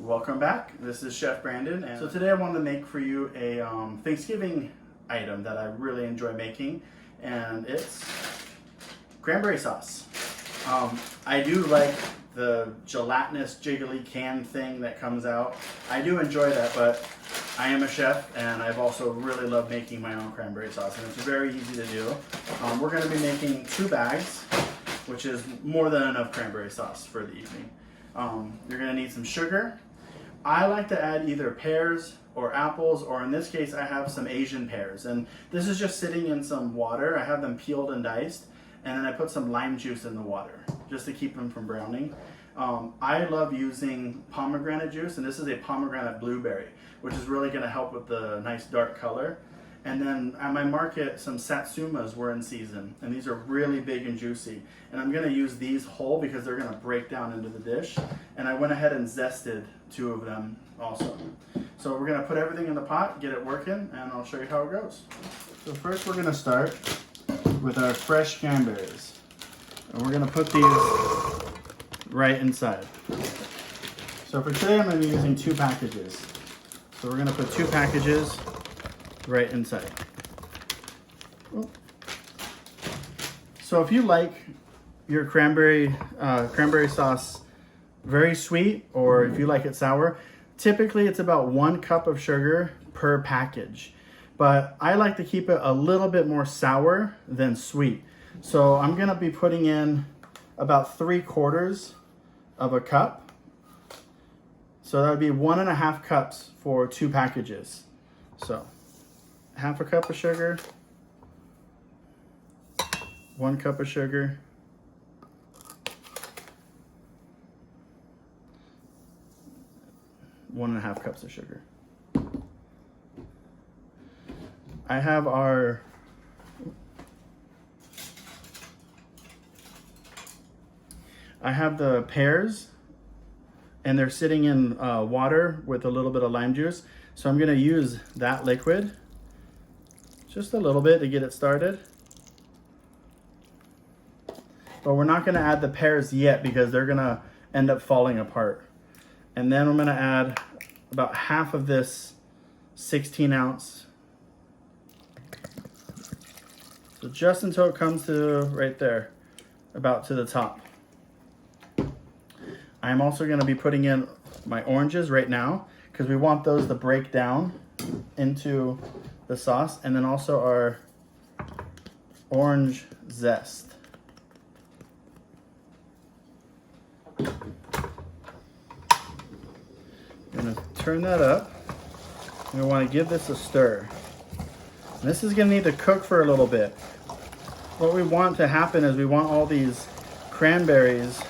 Welcome back. This is Chef Brandon, and so today I wanted to make for you a Thanksgiving item that I really enjoy making, and it's cranberry sauce. I do like the gelatinous jiggly can thing that comes out. I do enjoy that, but I am a chef, and I've also really loved making my own cranberry sauce, and it's very easy to do. We're going to be making 2 bags, which is more than enough cranberry sauce for the evening. You're going to need some sugar. I like to add either pears or apples, or in this case I have some Asian pears, and this is just sitting in some water. I have them peeled and diced, and then I put some lime juice in the water just to keep them from browning. I love using pomegranate juice, and this is a pomegranate blueberry, which is really going to help with the nice dark color. And then at my market, some satsumas were in season, and these are really big and juicy. And I'm going to use these whole because they're going to break down into the dish. And I went ahead and zested 2 of them also. So we're going to put everything in the pot, get it working, and I'll show you how it goes. So first we're going to start with our fresh cranberries. And we're going to put these right inside. So for today I'm going to be using 2 packages. So we're going to put 2 packages right inside. So if you like your cranberry sauce very sweet, or if you like it sour, typically it's about 1 cup of sugar per package. But I like to keep it a little bit more sour than sweet. So I'm gonna be putting in about 3/4 of a cup. So that would be 1.5 cups for 2 packages. So 1/2 cup of sugar, 1 cup of sugar, 1.5 cups of sugar. I have the pears, and they're sitting in water with a little bit of lime juice. So I'm gonna use that liquid, just a little bit to get it started. But we're not gonna add the pears yet because they're gonna end up falling apart. And then I'm gonna add about half of this 16-ounce. So just until it comes to right there, about to the top. I'm also gonna be putting in my oranges right now because we want those to break down into the sauce, and then also our orange zest. I'm gonna turn that up. You're gonna want to give this a stir. And this is gonna need to cook for a little bit. What we want to happen is we want all these cranberries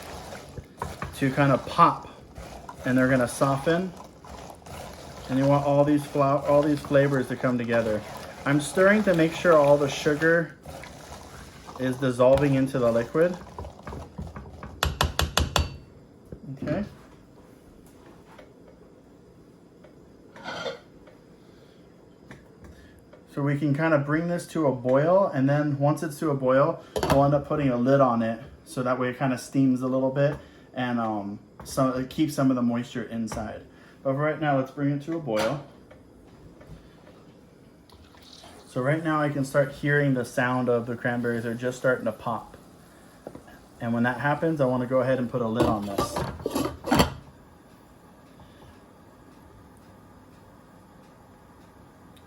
to kind of pop, and they're gonna soften. And you want all these flavors to come together. I'm stirring to make sure all the sugar is dissolving into the liquid. Okay. So we can kind of bring this to a boil, and then once it's to a boil, we'll end up putting a lid on it so that way it kind of steams a little bit, and so it keeps some of the moisture inside. But right now, let's bring it to a boil. So right now I can start hearing the sound of the cranberries. They're just starting to pop. And when that happens, I want to go ahead and put a lid on this.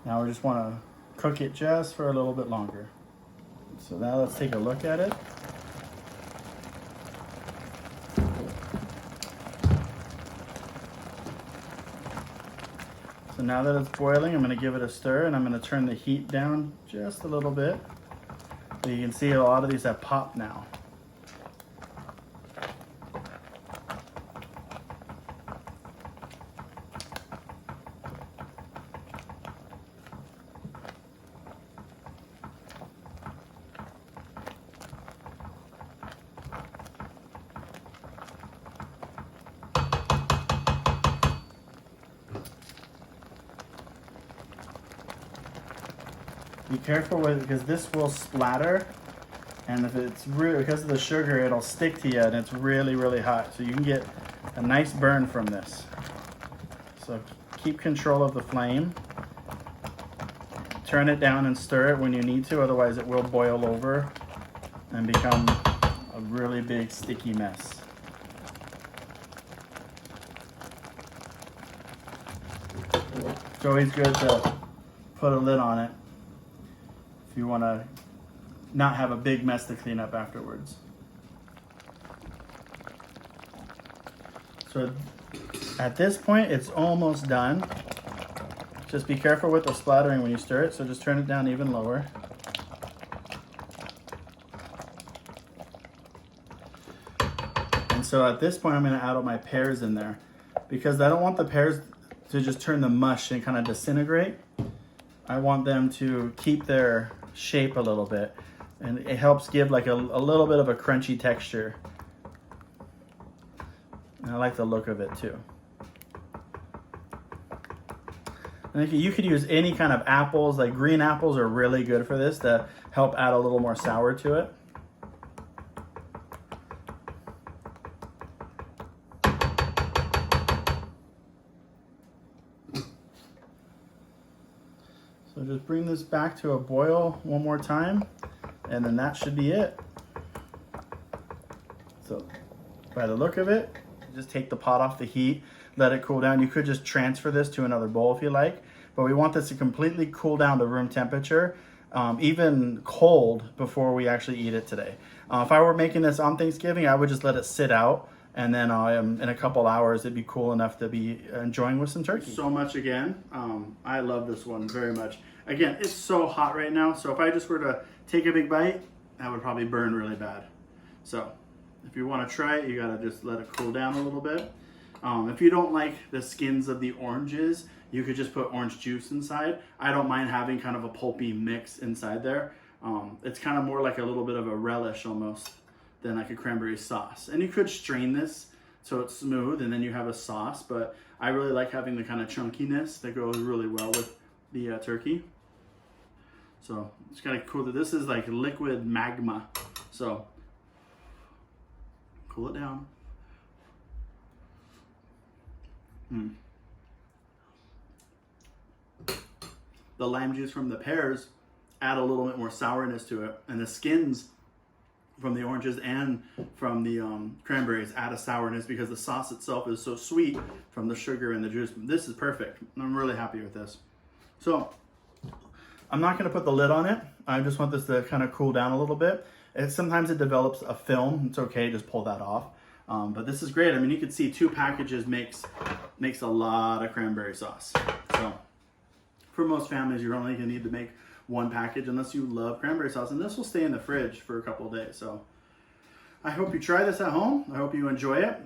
Now we just want to cook it just for a little bit longer. So now let's take a look at it. So now that it's boiling, I'm going to give it a stir, and I'm going to turn the heat down just a little bit. So you can see a lot of these have popped now. Be careful with it because this will splatter, and if it's really, because of the sugar, it'll stick to you, and it's really, really hot. So you can get a nice burn from this. So keep control of the flame. Turn it down and stir it when you need to, otherwise it will boil over and become a really big sticky mess. It's always good to put a lid on it if you want to not have a big mess to clean up afterwards. So at this point, it's almost done. Just be careful with the splattering when you stir it, so just turn it down even lower. And so at this point, I'm going to add all my pears in there because I don't want the pears to just turn to mush and kind of disintegrate. I want them to keep their shape a little bit, and it helps give like a little bit of a crunchy texture. And I like the look of it too. And you could use any kind of apples, like green apples are really good for this to help add a little more sour to it. So just bring this back to a boil one more time, and then that should be it. So by the look of it, just take the pot off the heat, let it cool down. You could just transfer this to another bowl if you like, but we want this to completely cool down to room temperature, even cold, before we actually eat it today. If I were making this on Thanksgiving, I would just let it sit out, and then in a couple hours it'd be cool enough to be enjoying with some turkey. So much again. I love this one very much. Again, it's so hot right now, so if I just were to take a big bite, that would probably burn really bad. So if you want to try it, you gotta just let it cool down a little bit. If you don't like the skins of the oranges, you could just put orange juice inside. I don't mind having kind of a pulpy mix inside there. It's kind of more like a little bit of a relish almost than like a cranberry sauce. And you could strain this so it's smooth and then you have a sauce, but I really like having the kind of chunkiness that goes really well with the turkey. So it's kind of cool that this is like liquid magma. So cool it down. The lime juice from the pears add a little bit more sourness to it, and the skins from the oranges and from the cranberries add a sourness because the sauce itself is so sweet from the sugar and the juice. This is perfect. I'm really happy with this. So I'm not going to put the lid on it. I just want this to kind of cool down a little bit. Sometimes it develops a film. It's okay, just pull that off. But this is great. I mean, you can see 2 packages makes a lot of cranberry sauce. So for most families, you're only going to need to make 1 package unless you love cranberry sauce. And this will stay in the fridge for a couple of days. So I hope you try this at home. I hope you enjoy it.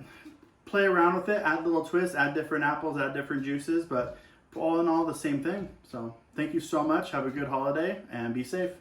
Play around with it, add little twists, add different apples, add different juices, but all in all, the same thing. So thank you so much. Have a good holiday and be safe.